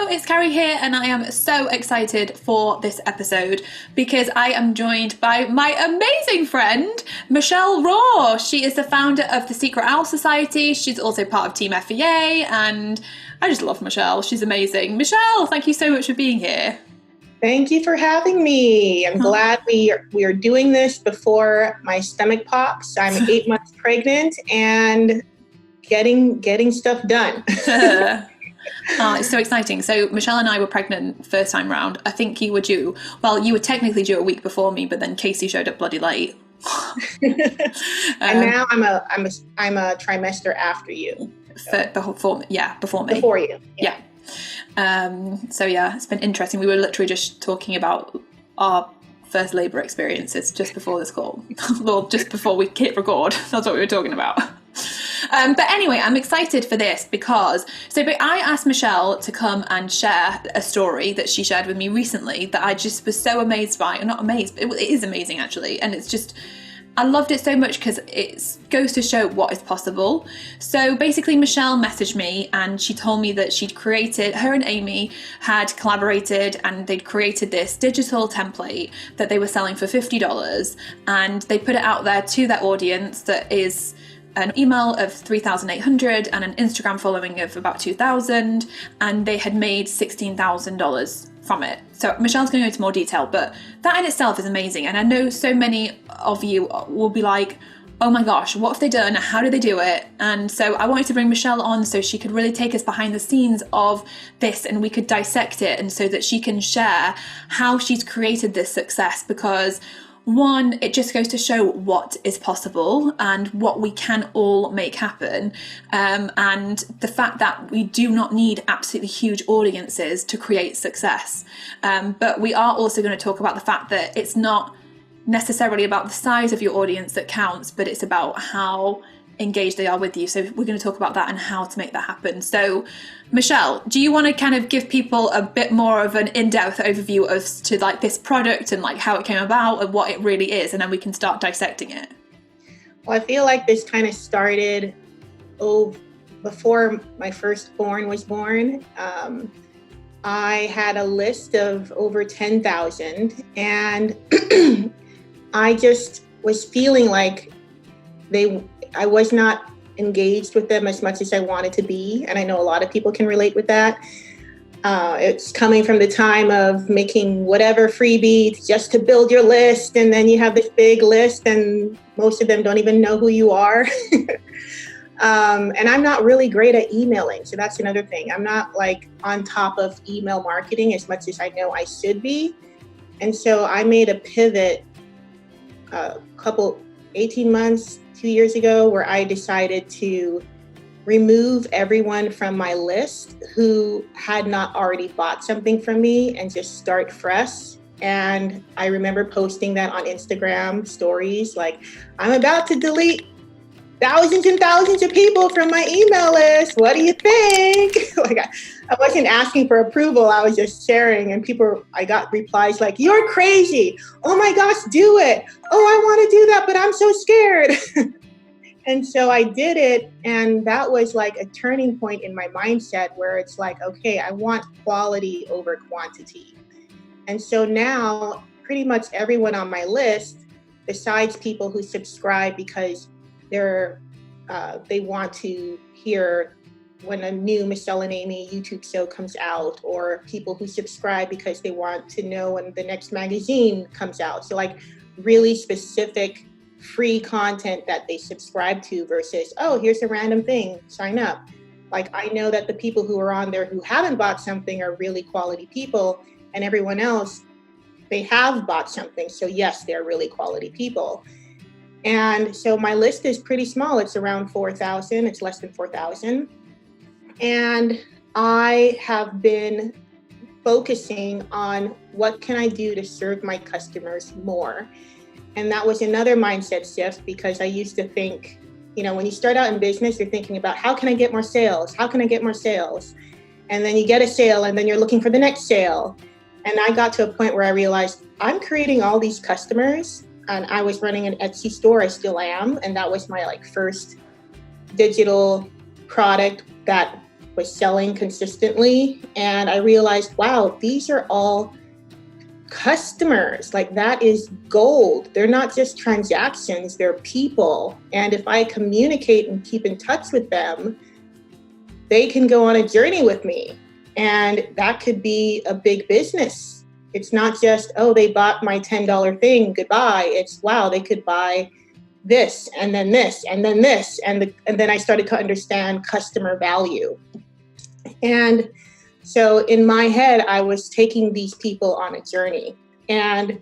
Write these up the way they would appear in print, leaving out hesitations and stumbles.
Hello, it's Carrie here, and I am so excited for this episode because I am joined by my amazing friend, Michelle Rohr. She is the founder of the Secret Owl Society. She's also part of Team FEA, and I just love Michelle. She's amazing. Michelle, thank you so much for being here. Thank you for having me. I'm glad we are doing this before my stomach pops. I'm 8 months pregnant and getting stuff done. It's so exciting. So Michelle and I were pregnant first time round. I think you were due. Well, you were technically due a week before me, but then Casey showed up bloody late. And now I'm a trimester after you. Before me. Before you. Yeah. So yeah, it's been interesting. We were literally just talking about our first labour experiences just before this call. Well, just before we hit record. That's what we were talking about. But anyway, I'm excited for this because I asked Michelle to come and share a story that she shared with me recently that I just was so amazed by. Not amazed, but it is amazing actually. And it's just, I loved it so much because it goes to show what is possible. So basically Michelle messaged me and she told me that her and Amy had collaborated and they'd created this digital template that they were selling for $50, and they put it out there to their audience that is an email of 3,800 and an Instagram following of about 2,000, and they had made $16,000 from it. So Michelle's going to go into more detail, but that in itself is amazing. And I know so many of you will be like, oh my gosh, what have they done? How did they do it? And so I wanted to bring Michelle on so she could really take us behind the scenes of this and we could dissect it, and so that she can share how she's created this success, because one, it just goes to show what is possible and what we can all make happen. And the fact that we do not need absolutely huge audiences to create success. But we are also going to talk about the fact that it's not necessarily about the size of your audience that counts, but it's about how engaged they are with you. So we're going to talk about that and how to make that happen. So Michelle, do you want to kind of give people a bit more of an in-depth overview as to like this product and like how it came about and what it really is, and then we can start dissecting it? Well, I feel like this kind of started before my firstborn was born. I had a list of over 10,000, and I just was feeling like I was not engaged with them as much as I wanted to be. And I know a lot of people can relate with that. It's coming from the time of making whatever freebies just to build your list. And then you have this big list and most of them don't even know who you are. And I'm not really great at emailing. So that's another thing. I'm not like on top of email marketing as much as I know I should be. And so I made a pivot 18 months, 2 years ago, where I decided to remove everyone from my list who had not already bought something from me and just start fresh. And I remember posting that on Instagram stories, like, I'm about to delete thousands and thousands of people from my email list. What do you think? Like, I wasn't asking for approval. I was just sharing, and I got replies like, you're crazy. Oh my gosh, do it. Oh, I want to do that, but I'm so scared. And so I did it. And that was like a turning point in my mindset where it's like, okay, I want quality over quantity. And so now pretty much everyone on my list, besides people who subscribe because they want to hear when a new Michelle and Amy YouTube show comes out, or people who subscribe because they want to know when the next magazine comes out. So like really specific free content that they subscribe to versus, oh, here's a random thing, sign up. Like, I know that the people who are on there who haven't bought something are really quality people, and everyone else, they have bought something. So yes, they're really quality people. And so my list is pretty small. It's around 4,000. It's less than 4,000. And I have been focusing on what can I do to serve my customers more. And that was another mindset shift, because I used to think, when you start out in business, you're thinking about how can I get more sales? How can I get more sales? And then you get a sale and then you're looking for the next sale. And I got to a point where I realized I'm creating all these customers, and I was running an Etsy store. I still am. And that was my first digital product that was selling consistently. And I realized, wow, these are all customers. Like, that is gold. They're not just transactions, they're people. And if I communicate and keep in touch with them, they can go on a journey with me. And that could be a big business. It's not just, oh, they bought my $10 thing, goodbye. It's, wow, they could buy this, and then this, and then this. And then I started to understand customer value. And so in my head, I was taking these people on a journey. And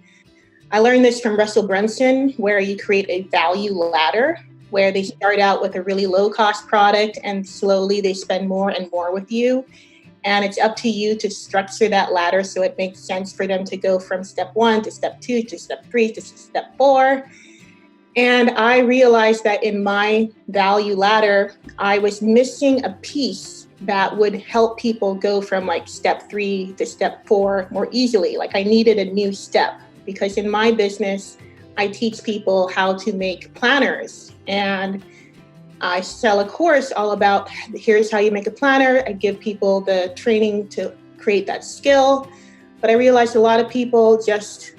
I learned this from Russell Brunson, where you create a value ladder, where they start out with a really low cost product and slowly they spend more and more with you. And it's up to you to structure that ladder so it makes sense for them to go from step 1 to step 2 to step 3 to step 4. And I realized that in my value ladder, I was missing a piece that would help people go from like step 3 to step 4 more easily. Like, I needed a new step, because in my business, I teach people how to make planners. And I sell a course all about, here's how you make a planner. I give people the training to create that skill. But I realized a lot of people just,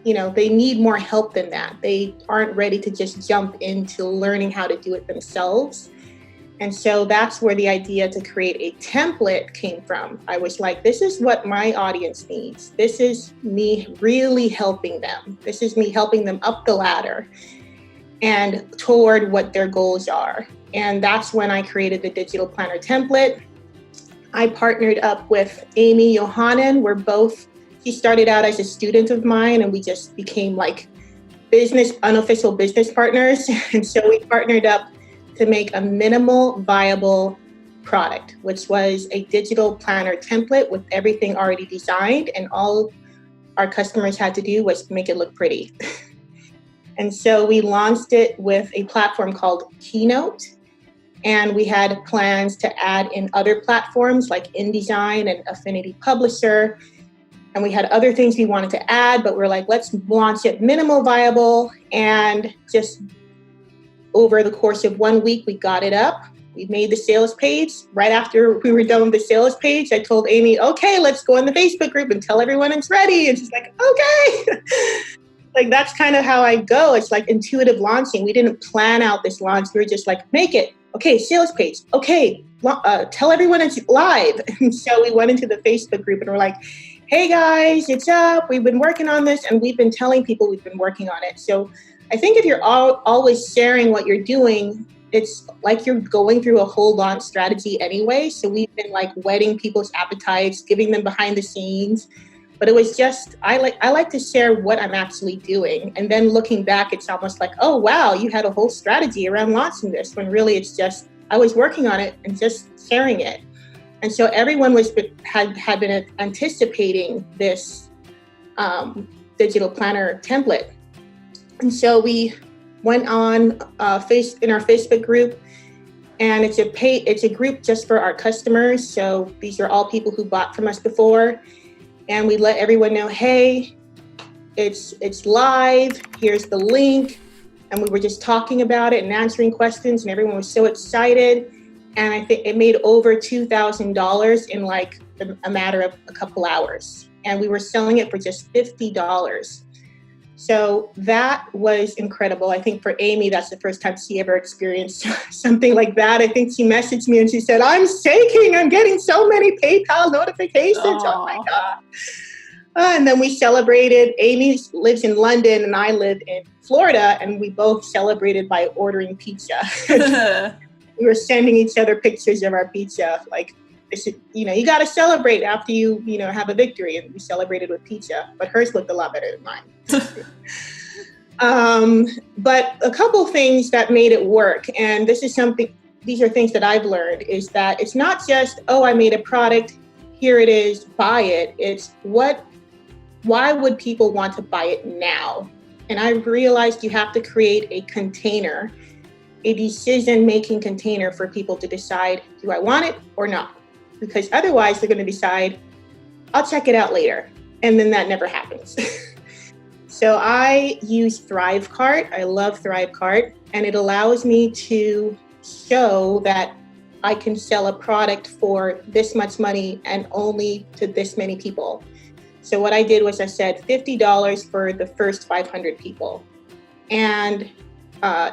they need more help than that. They aren't ready to just jump into learning how to do it themselves. And so that's where the idea to create a template came from. I was like, this is what my audience needs. This is me really helping them. This is me helping them up the ladder and toward what their goals are. And that's when I created the digital planner template. I partnered up with Amy Johanan. She started out as a student of mine, and we just became like unofficial business partners. And so we partnered up to make a minimal viable product, which was a digital planner template with everything already designed. And all our customers had to do was make it look pretty. And so we launched it with a platform called Keynote. And we had plans to add in other platforms like InDesign and Affinity Publisher. And we had other things we wanted to add, but we're like, let's launch it minimal viable. And just over the course of 1 week, we got it up. We made the sales page. Right after we were done with the sales page, I told Amy, okay, let's go in the Facebook group and tell everyone it's ready. And she's like, okay. Like, that's kind of how I go. It's like intuitive launching. We didn't plan out this launch. We were just like, make it. Okay, sales page. Okay, tell everyone it's live. And so we went into the Facebook group and we're like, hey guys, it's up. We've been working on this, and we've been telling people we've been working on it. So I think if you're always sharing what you're doing, it's like you're going through a whole launch strategy anyway. So we've been like whetting people's appetites, giving them behind the scenes. But it was just, I like to share what I'm actually doing. And then looking back, it's almost like, oh, wow, you had a whole strategy around launching this, when really it's just, I was working on it and just sharing it. And so everyone had been anticipating this digital planner template. And so we went on in our Facebook group, and it's a group just for our customers. So these are all people who bought from us before. And we let everyone know, hey, it's live, here's the link. And we were just talking about it and answering questions, and everyone was so excited. And I think it made over $2,000 in like a matter of a couple hours. And we were selling it for just $50. So that was incredible. I think for Amy, that's the first time she ever experienced something like that. I think she messaged me and she said, I'm shaking. I'm getting so many PayPal notifications. Oh my God. And then we celebrated. Amy lives in London and I live in Florida, and we both celebrated by ordering pizza. We were sending each other pictures of our pizza. Like, you got to celebrate after you have a victory. And we celebrated with pizza, but hers looked a lot better than mine. But a couple things that made it work, and these are things that I've learned, is that it's not just, oh, I made a product, here it is, buy it. It's why would people want to buy it now? And I realized you have to create a container, a decision-making container for people to decide, do I want it or not? Because otherwise they're going to decide, I'll check it out later. And then that never happens. So I use ThriveCart. I love ThriveCart. And it allows me to show that I can sell a product for this much money and only to this many people. So what I did was I said $50 for the first 500 people. And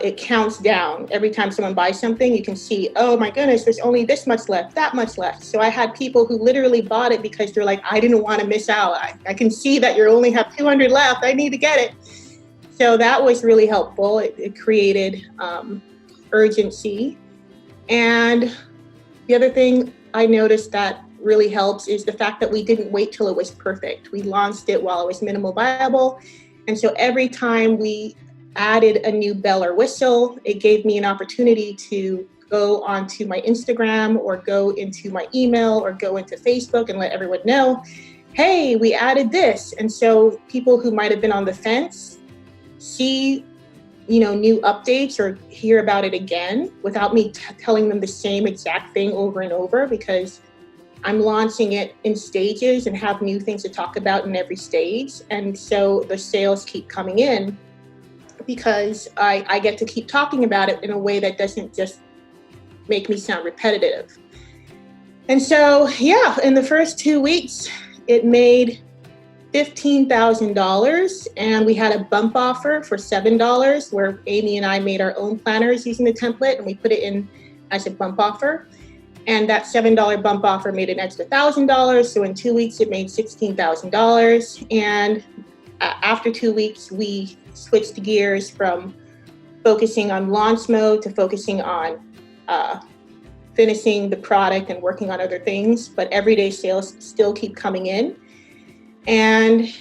it counts down. Every time someone buys something, you can see, oh my goodness, there's only this much left, that much left. So I had people who literally bought it because they're like, I didn't want to miss out. I can see that you only have 200 left. I need to get it. So that was really helpful. It created urgency. And the other thing I noticed that really helps is the fact that we didn't wait till it was perfect. We launched it while it was minimal viable. And so every time we added a new bell or whistle, it gave me an opportunity to go onto my Instagram or go into my email or go into Facebook and let everyone know, hey, we added this. And so people who might have been on the fence see, new updates or hear about it again without me telling them the same exact thing over and over, because I'm launching it in stages and have new things to talk about in every stage. And so the sales keep coming in because I get to keep talking about it in a way that doesn't just make me sound repetitive. And so, in the first 2 weeks, it made $15,000, and we had a bump offer for $7 where Amy and I made our own planners using the template, and we put it in as a bump offer. And that $7 bump offer made an extra $1,000. So in 2 weeks, it made $16,000. And after 2 weeks, we switched gears from focusing on launch mode to focusing on finishing the product and working on other things. But everyday sales still keep coming in. And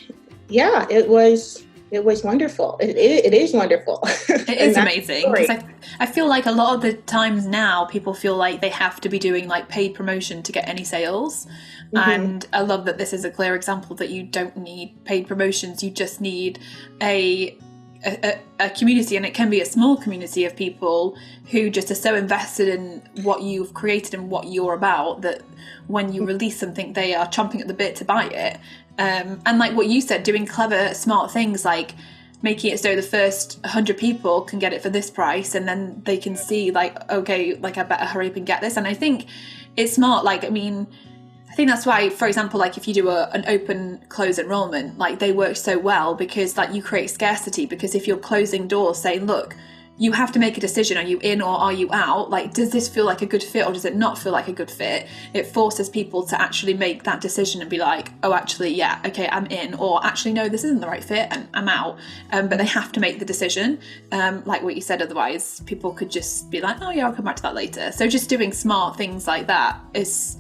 it was wonderful. It is wonderful. It is amazing, because I feel like a lot of the times now people feel like they have to be doing like paid promotion to get any sales. Mm-hmm. And I love that this is a clear example that you don't need paid promotions. You just need a community, and it can be a small community of people who just are so invested in what you've created and what you're about that when you release something, they are chomping at the bit to buy it. And like what you said, doing clever, smart things like making it so the first 100 people can get it for this price, and then they can see like, okay, like I better hurry up and get this. And I think it's smart. Like, I think that's why, for example, like if you do an open close enrollment, like they work so well because like you create scarcity, because if you're closing doors saying, look, you have to make a decision. Are you in or are you out? Like, does this feel like a good fit or does it not feel like a good fit? It forces people to actually make that decision and be like, oh, actually, yeah, okay, I'm in. Or actually, no, this isn't the right fit and I'm out. But they have to make the decision. Like what you said, otherwise people could just be like, oh yeah, I'll come back to that later. So just doing smart things like that is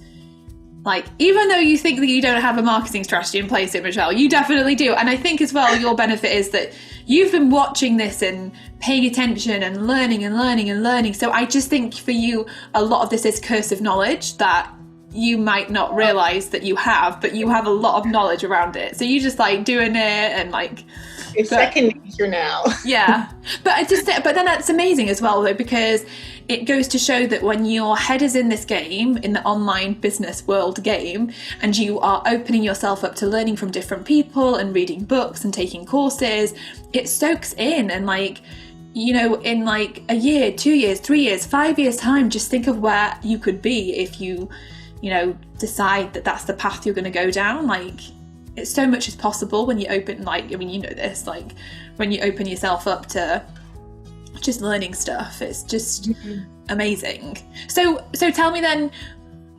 like, even though you think that you don't have a marketing strategy in place, Michelle, you definitely do. And I think as well, your benefit is that you've been watching this and paying attention and learning and learning and learning. So I just think for you, a lot of this is cursive knowledge that you might not realize that you have, but you have a lot of knowledge around it. So you just like doing it and like... It's second nature now. Yeah. But then that's amazing as well, though, because it goes to show that when your head is in this game, in the online business world game, and you are opening yourself up to learning from different people and reading books and taking courses, it soaks in. And like, in like a year, 2 years, 3 years, 5 years time, just think of where you could be if you decide that that's the path you're going to go down. Like, it's so much is possible when you open, like, this, like when you open yourself up to just learning stuff, it's just amazing. So tell me then,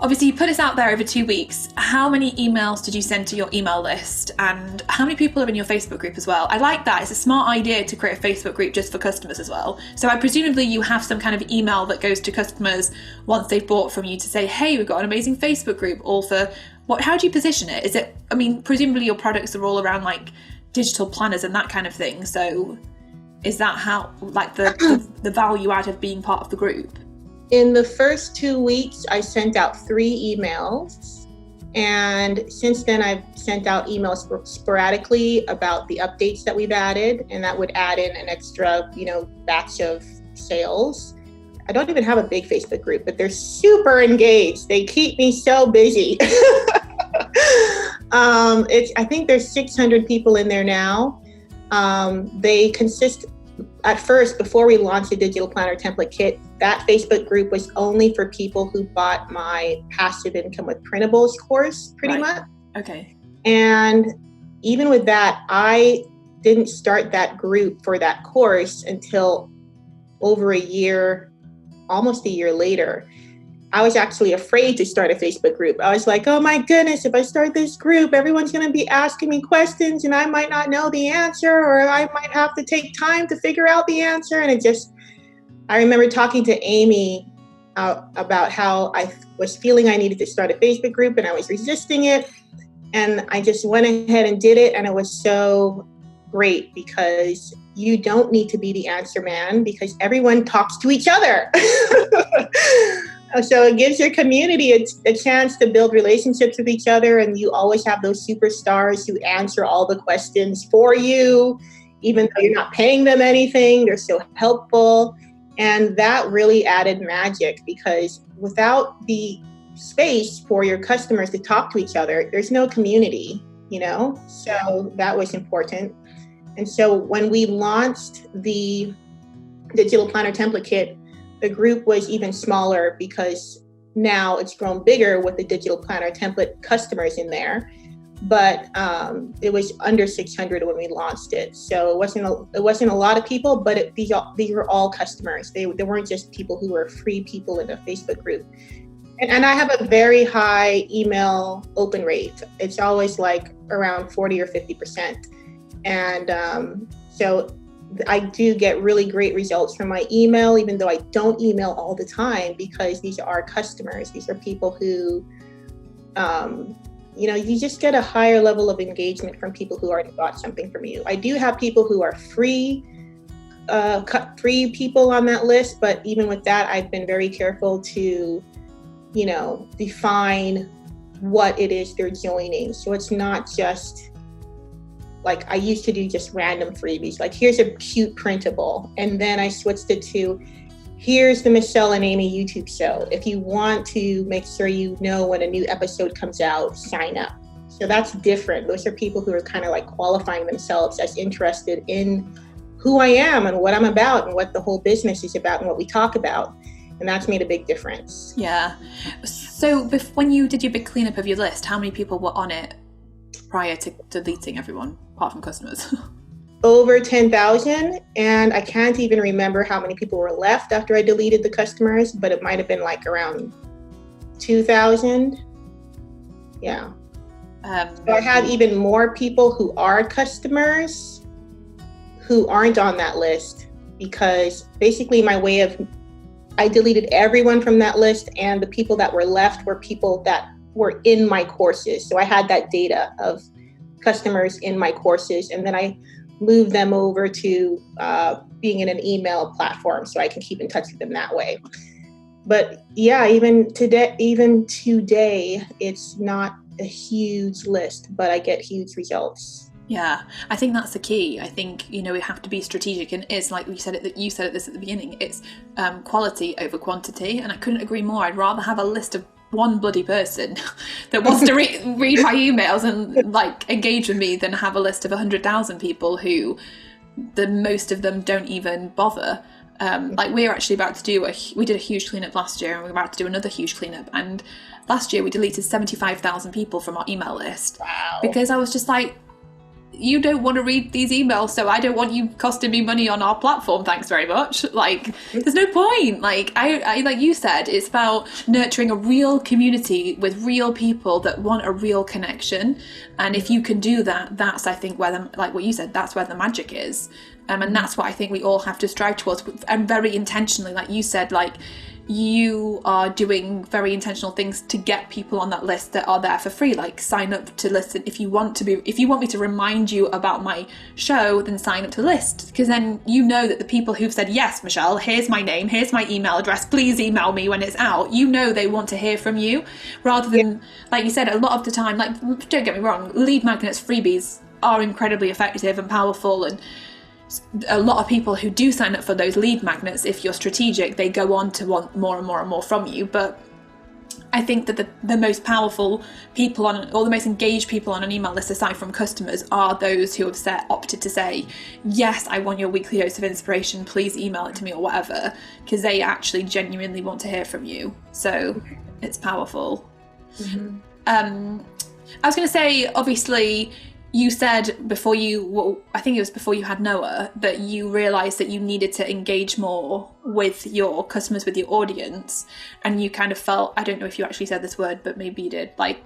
obviously you put this out there over 2 weeks, how many emails did you send to your email list, and how many people are in your Facebook group as well? I like that. It's a smart idea to create a Facebook group just for customers as well. So presumably you have some kind of email that goes to customers once they've bought from you to say, hey, we've got an amazing Facebook group, all for what? How do you position it? Is it, presumably your products are all around like digital planners and that kind of thing. So is that how, like, the value out of being part of the group? In the first 2 weeks, I sent out 3 emails. And since then, I've sent out emails sporadically about the updates that we've added. And that would add in an extra, batch of sales. I don't even have a big Facebook group, but they're super engaged. They keep me so busy. I think there's 600 people in there now. They consist, at first, before we launched the digital planner template kit, that Facebook group was only for people who bought my passive income with printables course, pretty much. Okay. And even with that, I didn't start that group for that course until over a year, almost a year later. I was actually afraid to start a Facebook group. I was like, oh my goodness, if I start this group, everyone's going to be asking me questions and I might not know the answer, or I might have to take time to figure out the answer. And I remember talking to Amy about how I was feeling I needed to start a Facebook group and I was resisting it. And I just went ahead and did it. And it was so great because you don't need to be the answer man because everyone talks to each other. So it gives your community a chance to build relationships with each other. And you always have those superstars who answer all the questions for you, even though you're not paying them anything. They're so helpful. And that really added magic because without the space for your customers to talk to each other, there's no community, So that was important. And so when we launched the Digital Planner Template Kit, the group was even smaller because now it's grown bigger with the Digital Planner Template customers in there. But it was under 600 when we launched it. So it wasn't a lot of people, but these were all customers. They weren't just people who were free people in the Facebook group. And I have a very high email open rate. It's always like around 40 or 50%. And so I do get really great results from my email, even though I don't email all the time because these are customers. These are people who, you just get a higher level of engagement from people who already bought something from you. I do have people who are free people on that list, but even with that, I've been very careful to define what it is they're joining. So it's not just like I used to do just random freebies, like here's a cute printable. And then I switched it to here's the Michelle and Amy YouTube show. If you want to make sure you know when a new episode comes out, sign up. So that's different. Those are people who are kind of like qualifying themselves as interested in who I am and what I'm about and what the whole business is about and what we talk about. And that's made a big difference. Yeah. So when you did your big cleanup of your list, how many people were on it prior to deleting everyone, apart from customers? Over 10,000. And I can't even remember how many people were left after I deleted the customers, but it might have been like around 2,000. Yeah. So I have even more people who are customers who aren't on that list because basically I deleted everyone from that list, and the people that were left were people that were in my courses. So I had that data of customers in my courses, and then I moved them over to being in an email platform so I can keep in touch with them that way. But yeah, even today, it's not a huge list, but I get huge results. Yeah, I think that's the key. I think, we have to be strategic, and it's like you said it this at the beginning, it's quality over quantity, and I couldn't agree more. I'd rather have a list of one bloody person that wants to read my emails and like engage with me than have a list of 100,000 people who the most of them don't even bother. Like we're actually about to do we did a huge cleanup last year, and we're about to do another huge cleanup, and last year we deleted 75,000 people from our email list. Wow. Because I was just like, you don't want to read these emails, so I don't want you costing me money on our platform, thanks very much. Like, there's no point. Like I like you said, it's about nurturing a real community with real people that want a real connection. And if you can do that, that's, I think, where like what you said, that's where the magic is. And that's what I think we all have to strive towards, and very intentionally, like you said, like you are doing very intentional things to get people on that list that are there for free. Like sign up to listen. If you want me to remind you about my show, then sign up to the list, because then you know that the people who've said, yes, Michelle, here's my name, here's my email address, please email me when it's out, they want to hear from you, rather than, like you said, a lot of the time, like, don't get me wrong, lead magnets, freebies are incredibly effective and powerful, and a lot of people who do sign up for those lead magnets, if you're strategic, they go on to want more and more and more from you. But I think that the most powerful people or the most engaged people on an email list, aside from customers, are those who have opted to say, yes, I want your weekly dose of inspiration, please email it to me or whatever, because they actually genuinely want to hear from you. So it's powerful. Mm-hmm. I was going to say, obviously, you said before I think it was before you had Noah, that you realised that you needed to engage more with your customers, with your audience, and you kind of felt, I don't know if you actually said this word, but maybe you did, like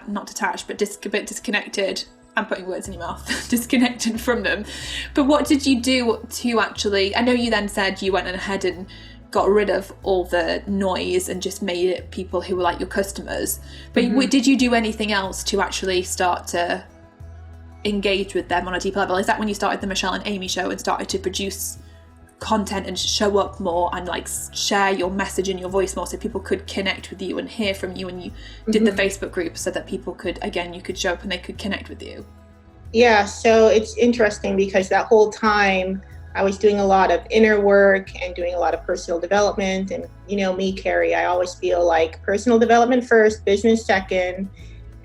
not detached, but a bit disconnected. I'm putting words in your mouth. Disconnected from them. But what did you do to actually, I know you then said you went ahead and got rid of all the noise and just made it people who were like your customers, but did you do anything else to actually start to engage with them on a deeper level? Is that when you started the Michelle and Amy show and started to produce content and show up more and like share your message and your voice more so people could connect with you and hear from you, and you did the Facebook group so that people could, again, you could show up and they could connect with you? Yeah, so it's interesting because that whole time I was doing a lot of inner work and doing a lot of personal development. And you know me, Carrie, I always feel like personal development first, business second.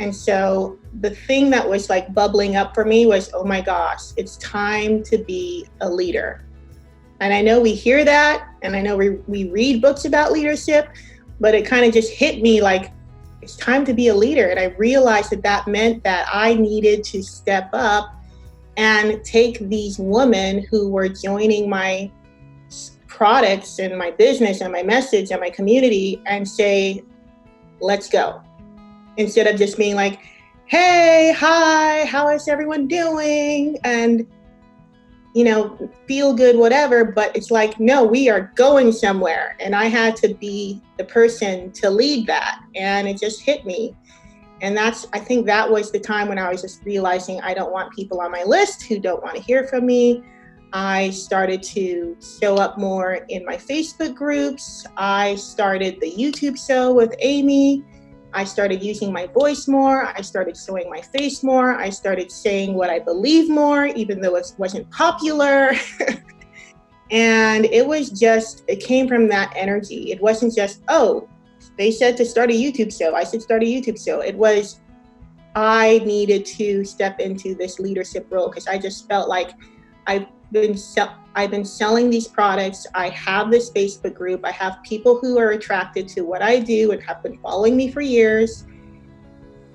And so the thing that was like bubbling up for me was, oh my gosh, it's time to be a leader. And I know we hear that, and I know we read books about leadership, but it kind of just hit me like, it's time to be a leader. And I realized that meant that I needed to step up and take these women who were joining my products and my business and my message and my community and say, let's go. Instead of just being like, hey, hi, how is everyone doing? And, you know, feel good, whatever. But it's like, no, we are going somewhere. And I had to be the person to lead that. And it just hit me. And I think that was the time when I was just realizing I don't want people on my list who don't want to hear from me. I started to show up more in my Facebook groups. I started the YouTube show with Amy. I started using my voice more. I started showing my face more. I started saying what I believe more, even though it wasn't popular. And it came from that energy. It wasn't just, oh, they said to start a YouTube show, I should start a YouTube show. It was, I needed to step into this leadership role because I just felt like I've been selling these products. I have this Facebook group. I have people who are attracted to what I do and have been following me for years.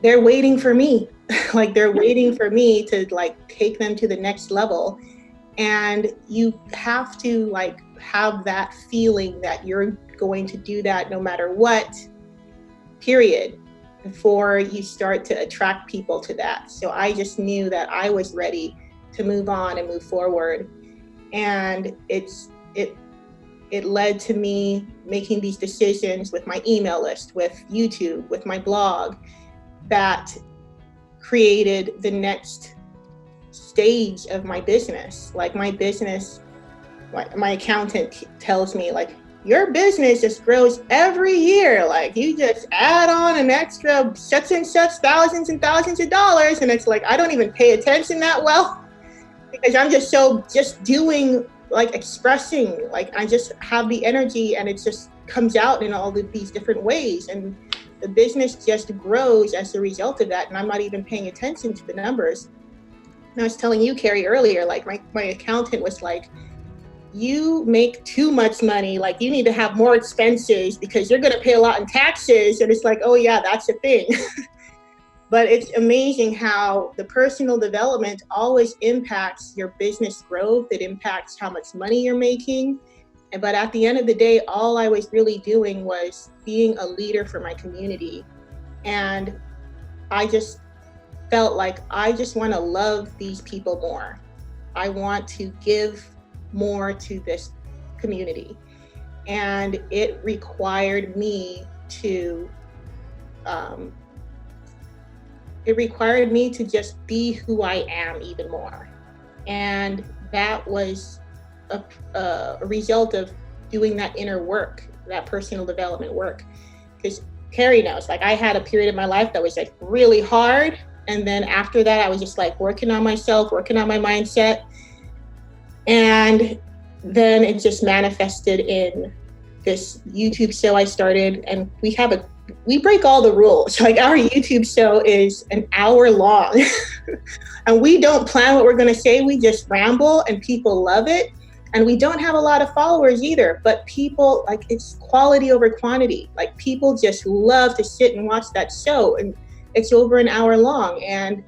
They're waiting for me. Like they're waiting for me to like take them to the next level. And you have to like have that feeling that you're going to do that no matter what, period, before you start to attract people to that. So I just knew that I was ready to move on and move forward. And it led to me making these decisions with my email list, with YouTube, with my blog, that created the next stage of my business. Like my business, my accountant tells me like, your business just grows every year. Like you just add on an extra such and such thousands and thousands of dollars. And it's like, I don't even pay attention that well because I'm just doing, like expressing, like I just have the energy and it just comes out in all of these different ways. And the business just grows as a result of that. And I'm not even paying attention to the numbers. And I was telling you, Carrie, earlier, like my accountant was like, you make too much money, like you need to have more expenses because you're going to pay a lot in taxes. And it's like, oh yeah, that's a thing. But it's amazing how the personal development always impacts your business growth. It impacts how much money you're making. But at the end of the day, all I was really doing was being a leader for my community. And I just felt like I just want to love these people more. I want to give more to this community. And it required me to just be who I am even more. And that was a result of doing that inner work, that personal development work. Because Carrie knows, like I had a period of my life that was like really hard. And then after that, I was just like working on myself, working on my mindset. And then it just manifested in this YouTube show I started. And we have a we break all the rules. Like our YouTube show is an hour long and we don't plan what we're going to say. We just ramble and people love it. And we don't have a lot of followers either, but people, like, it's quality over quantity. Like, people just love to sit and watch that show, and it's over an hour long. And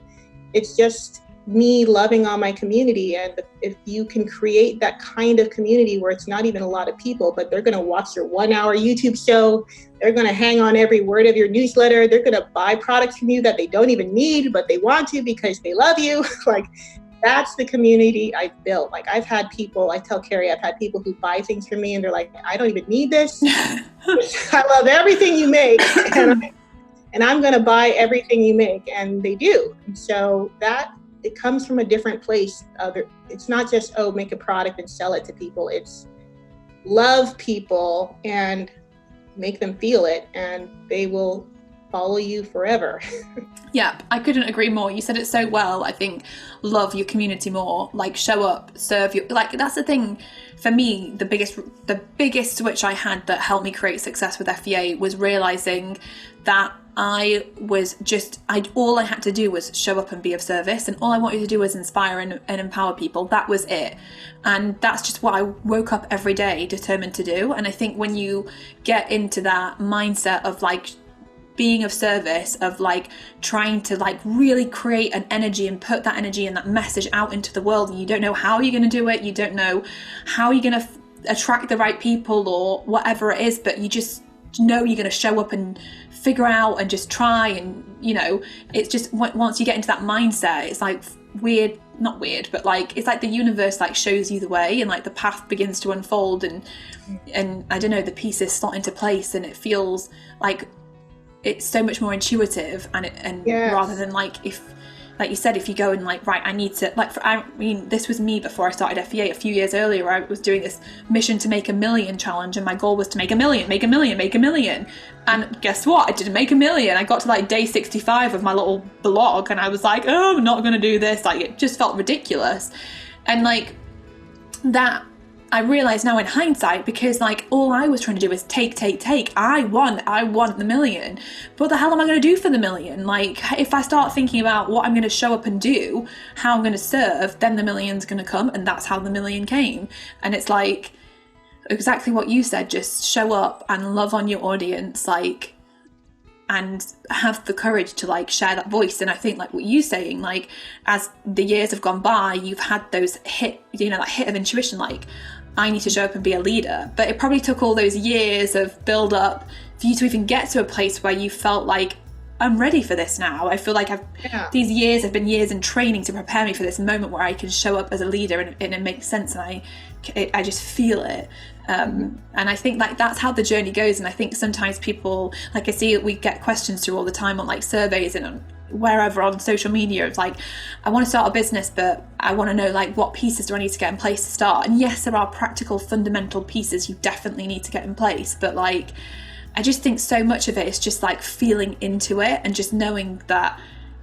it's just me loving on my community. And if you can create that kind of community where it's not even a lot of people, but they're going to watch your 1 hour YouTube show, they're going to hang on every word of your newsletter, they're going to buy products from you that they don't even need, but they want to because they love you. Like, that's the community I've built. Like, I've had people, I tell Carrie, I've had people who buy things from me and they're like, I don't even need this. I love everything you make. And I'm going to buy everything you make. And they do. And so that, it comes from a different place. It's not just, oh, make a product and sell it to people. It's love people and make them feel it, and they will follow you forever. Yeah, I couldn't agree more. You said it so well. I think love your community more, like show up, serve you. Like, that's the thing for me. The biggest switch I had that helped me create success with FEA was realizing that all I had to do was show up and be of service, and all I wanted to do was inspire and empower people. That was it. And that's just what I woke up every day determined to do. And I think when you get into that mindset of like being of service, of like trying to like really create an energy and put that energy and that message out into the world, and you don't know how you're going to do it, you don't know how you're going to attract the right people or whatever it is, but you just know you're going to show up and figure out and just try. And it's just once you get into that mindset, it's like not weird, but like it's like the universe like shows you the way, and like the path begins to unfold, and I don't know, the pieces slot into place, and it feels like it's so much more intuitive, and yes. Rather than like, if, like you said, if you go and like, right, I need to, like, this was me before I started FEA a few years earlier. I was doing this mission to make 1 million challenge, and my goal was to make 1 million. And guess what? I didn't make 1 million. I got to like day 65 of my little blog, and I was like, oh, I'm not going to do this. Like, it just felt ridiculous. And like that, I realize now in hindsight, because like all I was trying to do is take. I want the 1 million. But what the hell am I going to do for the 1 million? Like, if I start thinking about what I'm going to show up and do, how I'm going to serve, then the 1 million's going to come. And that's how the 1 million came. And it's like exactly what you said, just show up and love on your audience, like, and have the courage to like share that voice. And I think like what you're saying, like as the years have gone by, you've had those that hit of intuition, like, I need to show up and be a leader. But it probably took all those years of build up for you to even get to a place where you felt like, I'm ready for this now. I feel like these years have been years in training to prepare me for this moment where I can show up as a leader, and it makes sense, and I just feel it. And I think like that's how the journey goes. And I think sometimes people, like, I see we get questions through all the time on like surveys and on wherever on social media. It's like, I want to start a business, but I want to know like what pieces do I need to get in place to start. And yes, there are practical fundamental pieces you definitely need to get in place, but like I just think so much of it is just like feeling into it and just knowing that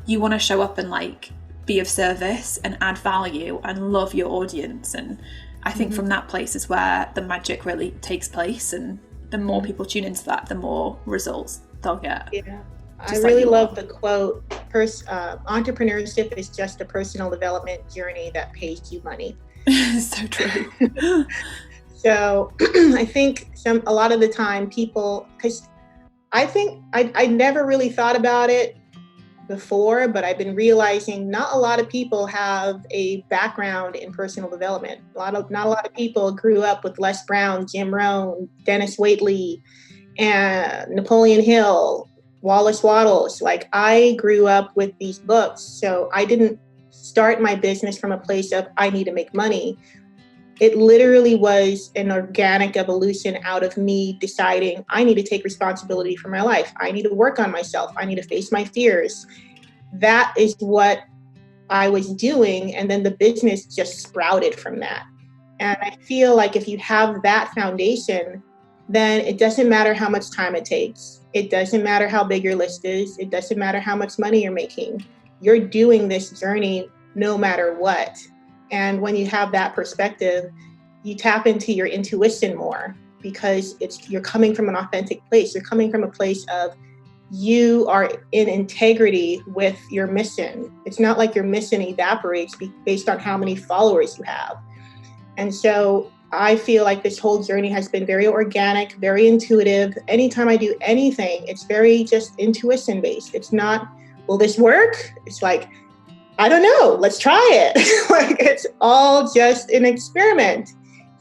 you want to show up and like be of service and add value and love your audience. And I think from that place is where the magic really takes place, and the more people tune into that, the more results they'll get. Yeah, I really love the quote, entrepreneurship is just a personal development journey that pays you money. So true. So I think a lot of the time people, because I think I never really thought about it before, but I've been realizing not a lot of people have a background in personal development. Not a lot of people grew up with Les Brown, Jim Rohn, Dennis Waitley, and Napoleon Hill, Wallace Wattles. Like, I grew up with these books, so I didn't start my business from a place of I need to make money. It literally was an organic evolution out of me deciding I need to take responsibility for my life. I need to work on myself. I need to face my fears. That is what I was doing. And then the business just sprouted from that. And I feel like if you have that foundation, then it doesn't matter how much time it takes. It doesn't matter how big your list is. It doesn't matter how much money you're making. You're doing this journey no matter what. And when you have that perspective, you tap into your intuition more. because you're coming from an authentic place. You're coming from a place of you are in integrity with your mission. It's not like your mission evaporates based on how many followers you have. And so I feel like this whole journey has been very organic, very intuitive. Anytime I do anything, it's very just intuition based. It's not, will this work? It's like, I don't know, let's try it. Like, it's all just an experiment,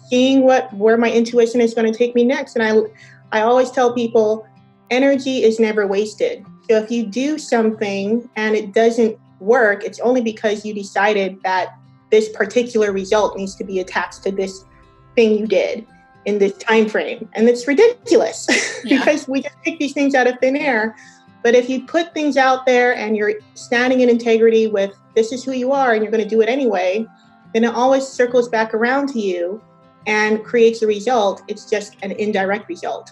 seeing where my intuition is going to take me next. And I always tell people, energy is never wasted. So if you do something and it doesn't work, it's only because you decided that this particular result needs to be attached to this thing you did in this time frame. And it's ridiculous because we just pick these things out of thin air. But if you put things out there and you're standing in integrity with this is who you are and you're going to do it anyway, then it always circles back around to you and creates a result. It's just an indirect result.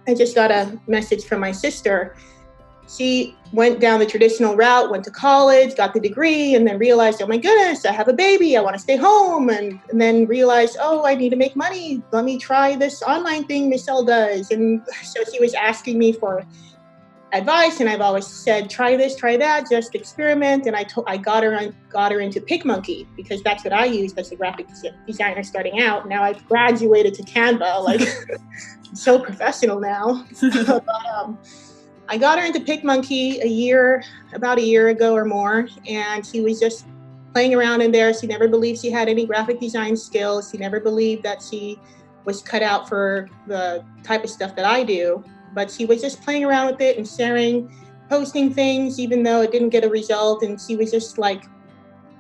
I just got a message from my sister. She went down the traditional route, went to college, got the degree, and then realized, oh my goodness, I have a baby, I want to stay home. And then realized, oh, I need to make money. Let me try this online thing Michelle does. And so she was asking me for advice, and I've always said, try this, try that, just experiment. And I got her into PicMonkey because that's what I used as a graphic designer starting out. Now I've graduated to Canva, like so professional now. But, I got her into PicMonkey about a year ago or more, and she was just playing around in there. She never believed she had any graphic design skills. She never believed that she was cut out for the type of stuff that I do, but she was just playing around with it and sharing, posting things, even though it didn't get a result. And she was just like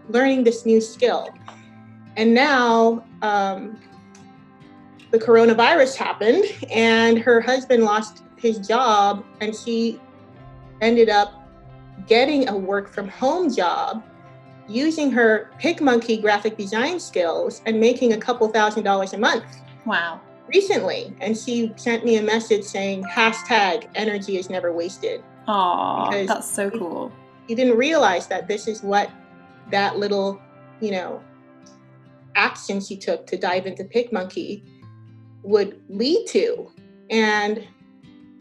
learning this new skill. And now the coronavirus happened and her husband lost his job, and she ended up getting a work from home job using her PicMonkey graphic design skills and making a couple $1,000s a month. Wow. Recently. And she sent me a message saying, #energy is never wasted. Oh, that's so cool. You didn't realize that this is what that little, action she took to dive into PicMonkey would lead to. And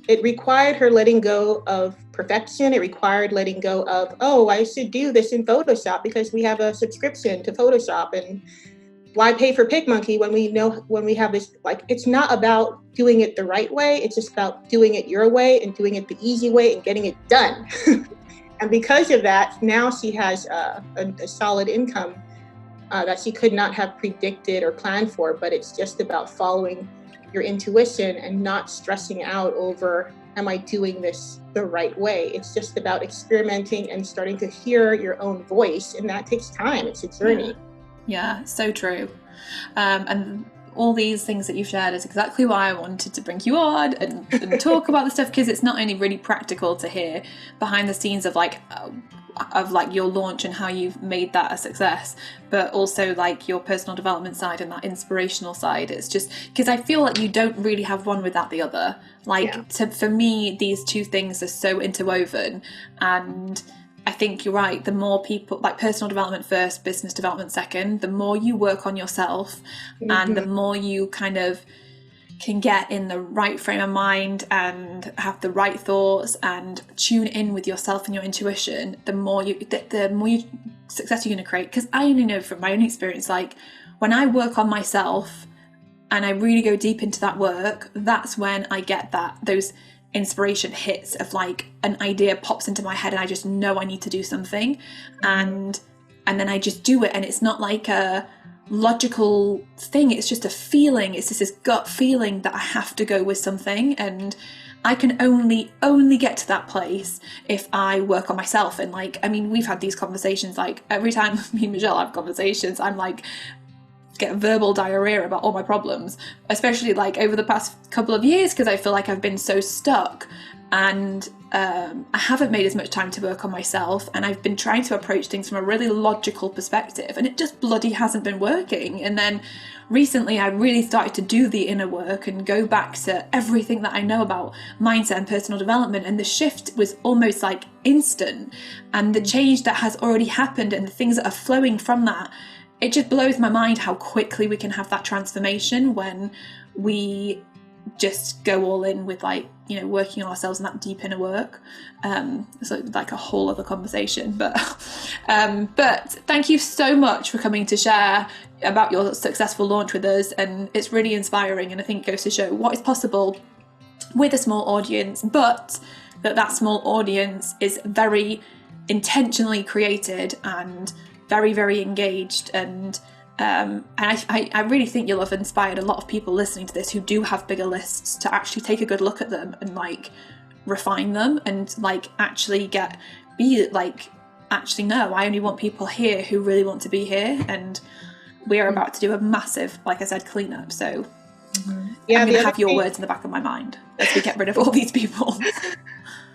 it required her letting go of perfection. It required letting go of, oh, I should do this in Photoshop because we have a subscription to Photoshop, and why pay for PicMonkey when we have this, like, it's not about doing it the right way. It's just about doing it your way and doing it the easy way and getting it done. And because of that, now she has a solid income that she could not have predicted or planned for, but it's just about following your intuition and not stressing out over, am I doing this the right way? It's just about experimenting and starting to hear your own voice. And that takes time. It's a journey. Yeah, so true. And all these things that you've shared is exactly why I wanted to bring you on and talk about the stuff, because it's not only really practical to hear behind the scenes of your launch and how you've made that a success, but also like your personal development side and that inspirational side. It's just because I feel like you don't really have one without the other. For me, these two things are so interwoven, and I think you're right. The more people, like personal development first, business development second, the more you work on yourself, and the more you kind of can get in the right frame of mind and have the right thoughts and tune in with yourself and your intuition, the more success you're going to create. Because I only know from my own experience, like when I work on myself and I really go deep into that work, that's when I get those inspiration hits of like an idea pops into my head and I just know I need to do something, and then I just do it, and it's not like a logical thing, it's just a feeling. It's just this gut feeling that I have to go with something, and I can only get to that place if I work on myself. And like, I mean, we've had these conversations, like every time me and Michelle have conversations, I'm like get verbal diarrhea about all my problems, especially like over the past couple of years, because I feel like I've been so stuck, and I haven't made as much time to work on myself, and I've been trying to approach things from a really logical perspective, and it just bloody hasn't been working. And then recently I really started to do the inner work and go back to everything that I know about mindset and personal development, and the shift was almost like instant, and the change that has already happened and the things that are flowing from that, it just blows my mind how quickly we can have that transformation when we just go all in with like, you know, working on ourselves and that deep inner work. So like a whole other conversation, but thank you so much for coming to share about your successful launch with us. And it's really inspiring, and I think it goes to show what is possible with a small audience, but that small audience is very intentionally created and very, very engaged. And I really think you'll have inspired a lot of people listening to this who do have bigger lists to actually take a good look at them and like refine them and like actually no, I only want people here who really want to be here. And we're about to do a massive, like I said, cleanup. So yeah, I'm going to have your words in the back of my mind as we get rid of all these people.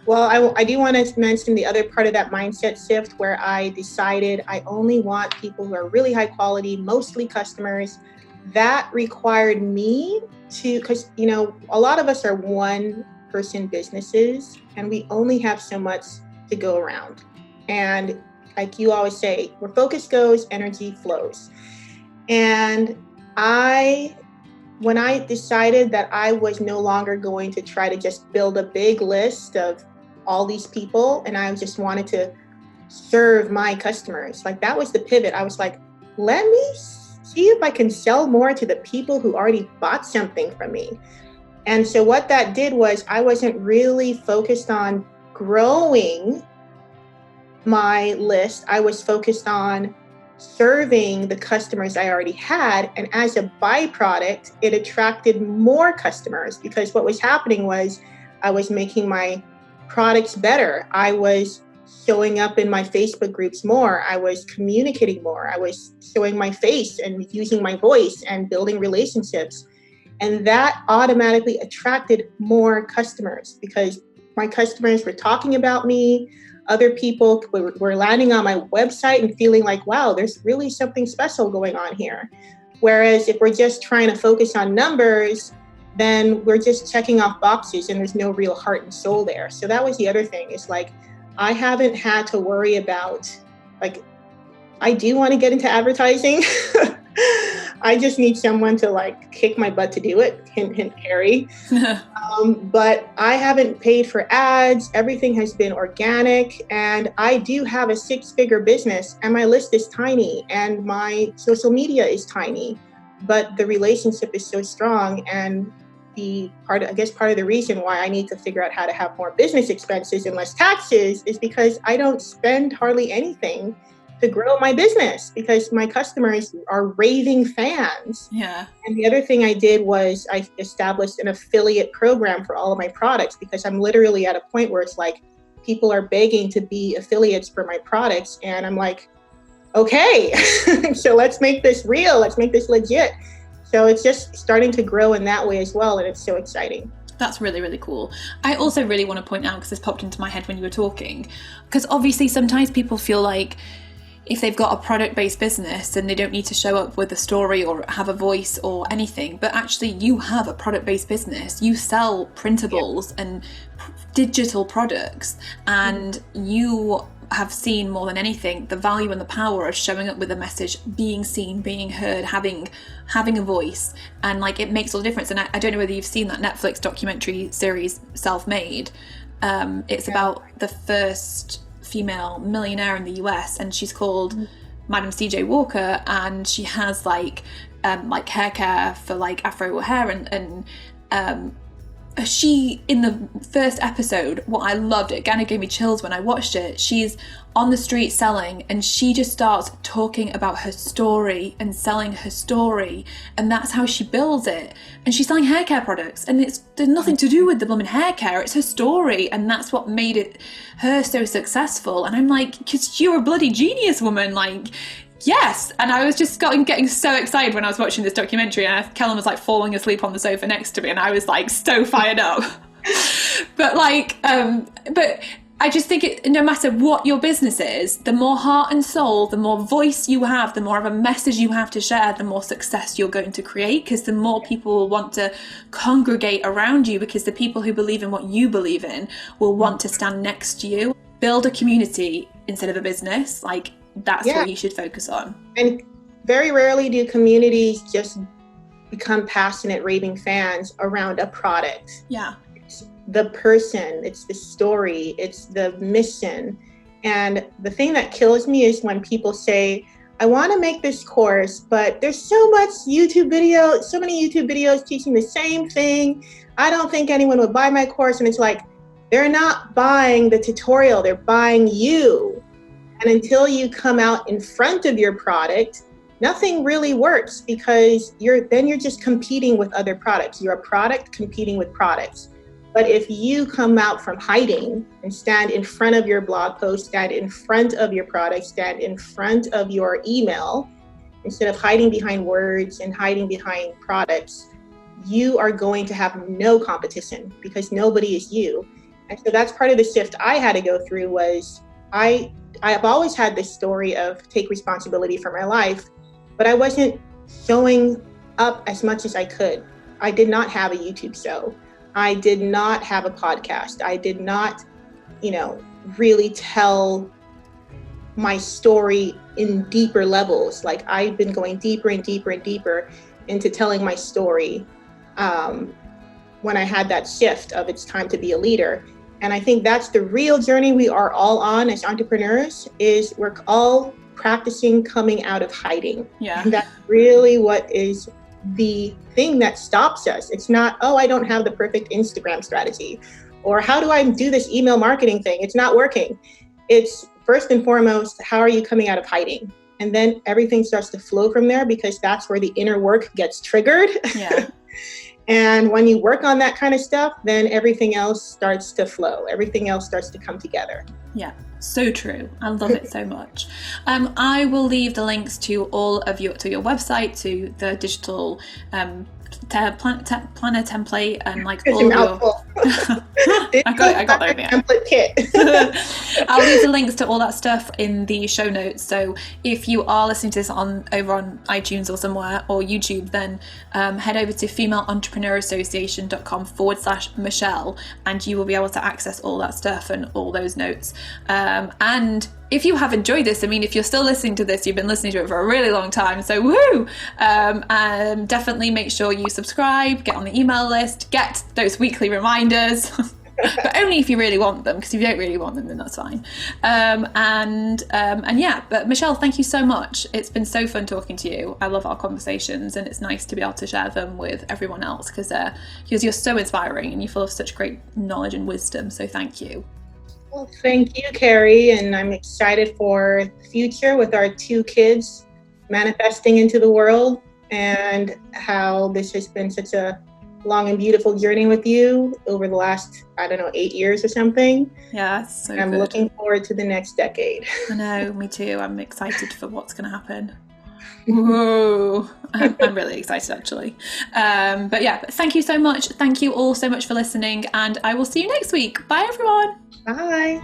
Well, I do want to mention the other part of that mindset shift where I decided I only want people who are really high quality, mostly customers. That required me to, because, you know, a lot of us are one person businesses and we only have so much to go around. And like you always say, where focus goes, energy flows. And when I decided that I was no longer going to try to just build a big list of all these people, and I just wanted to serve my customers, like that was the pivot. I was like, let me see if I can sell more to the people who already bought something from me. And so what that did was I wasn't really focused on growing my list. I was focused on serving the customers I already had. And as a byproduct, it attracted more customers because what was happening was I was making my products better. I was showing up in my Facebook groups more. I was communicating more. I was showing my face and using my voice and building relationships. And that automatically attracted more customers because my customers were talking about me. Other people were landing on my website and feeling like, wow, there's really something special going on here. Whereas if we're just trying to focus on numbers, then we're just checking off boxes and there's no real heart and soul there. So that was the other thing. It's like, I haven't had to worry about, like, I do want to get into advertising. I just need someone to like kick my butt to do it. Hint, hint, Carrie. But I haven't paid for ads. Everything has been organic. And I do have a 6-figure business and my list is tiny and my social media is tiny, but the relationship is so strong. And part of the reason why I need to figure out how to have more business expenses and less taxes is because I don't spend hardly anything to grow my business because my customers are raving fans. Yeah. And the other thing I did was I established an affiliate program for all of my products because I'm literally at a point where it's like people are begging to be affiliates for my products. And I'm like, okay, so let's make this real. Let's make this legit. So it's just starting to grow in that way as well. And it's so exciting. That's really, really cool. I also really want to point out, because this popped into my head when you were talking, because obviously sometimes people feel like if they've got a product-based business, then they don't need to show up with a story or have a voice or anything. But actually, you have a product-based business. You sell printables and digital products, and you have seen more than anything the value and the power of showing up with a message, being seen, being heard, having a voice, and like it makes all the difference. And I don't know whether you've seen that Netflix documentary series Self-Made. It's about the first female millionaire in the US, and she's called Madam CJ Walker, and she has like hair care for like afro hair, and she, in the first episode, what I loved, it kind of gave me chills when I watched it, she's on the street selling and she just starts talking about her story and selling her story, and that's how she builds it. And she's selling hair care products, and there's nothing to do with the blooming hair care, it's her story, and that's what made her so successful. And I'm like, because you're a bloody genius, woman, like, yes. And I was just getting so excited when I was watching this documentary, and Kellen was like falling asleep on the sofa next to me, and I was like so fired up. But I just think no matter what your business is, the more heart and soul, the more voice you have, the more of a message you have to share, the more success you're going to create, because the more people will want to congregate around you, because the people who believe in what you believe in will want to stand next to you. Build a community instead of a business. Like, that's what you should focus on. And very rarely do communities just become passionate, raving fans around a product. Yeah. It's the person, it's the story, it's the mission. And the thing that kills me is when people say, I want to make this course, but there's so many YouTube videos teaching the same thing. I don't think anyone would buy my course. And it's like, they're not buying the tutorial, they're buying you. And until you come out in front of your product, nothing really works, because you're just competing with other products. You're a product competing with products. But if you come out from hiding and stand in front of your blog post, stand in front of your product, stand in front of your email, instead of hiding behind words and hiding behind products, you are going to have no competition, because nobody is you. And so that's part of the shift I had to go through. Was I've always had this story of take responsibility for my life, but I wasn't showing up as much as I could. I did not have a YouTube show. I did not have a podcast. I did not, really tell my story in deeper levels. Like, I've been going deeper and deeper and deeper into telling my story when I had that shift of it's time to be a leader. And I think that's the real journey we are all on as entrepreneurs, is we're all practicing coming out of hiding. Yeah. And that's really what is the thing that stops us. It's not, oh, I don't have the perfect Instagram strategy, or how do I do this email marketing thing? It's not working. It's first and foremost, how are you coming out of hiding? And then everything starts to flow from there, because that's where the inner work gets triggered. Yeah. And when you work on that kind of stuff, then everything else starts to flow. Everything else starts to come together. Yeah, so true. I love it so much. I will leave the links to all of your website, to the digital planner template, and like it's all your I got there. Template kit. I'll leave the links to all that stuff in the show notes. So if you are listening to this over on iTunes or somewhere, or YouTube, then head over to femaleentrepreneurassociation.com/Michelle, and you will be able to access all that stuff and all those notes. And if you have enjoyed this, I mean, if you're still listening to this, you've been listening to it for a really long time, so woo! Definitely make sure you subscribe, get on the email list, get those weekly reminders, but only if you really want them, because if you don't really want them, then that's fine. And yeah, but Michelle, thank you so much. It's been so fun talking to you. I love our conversations, and it's nice to be able to share them with everyone else, because you're so inspiring and you're full of such great knowledge and wisdom, so thank you. Well, thank you, Carrie, and I'm excited for the future with our 2 kids manifesting into the world, and how this has been such a long and beautiful journey with you over the last, 8 years or something. Yeah, so I'm looking forward to the next decade. I know, me too. I'm excited for what's going to happen. Whoa, I'm really excited, actually. But yeah, thank you so much. Thank you all so much for listening, and I will see you next week. Bye, everyone. Bye.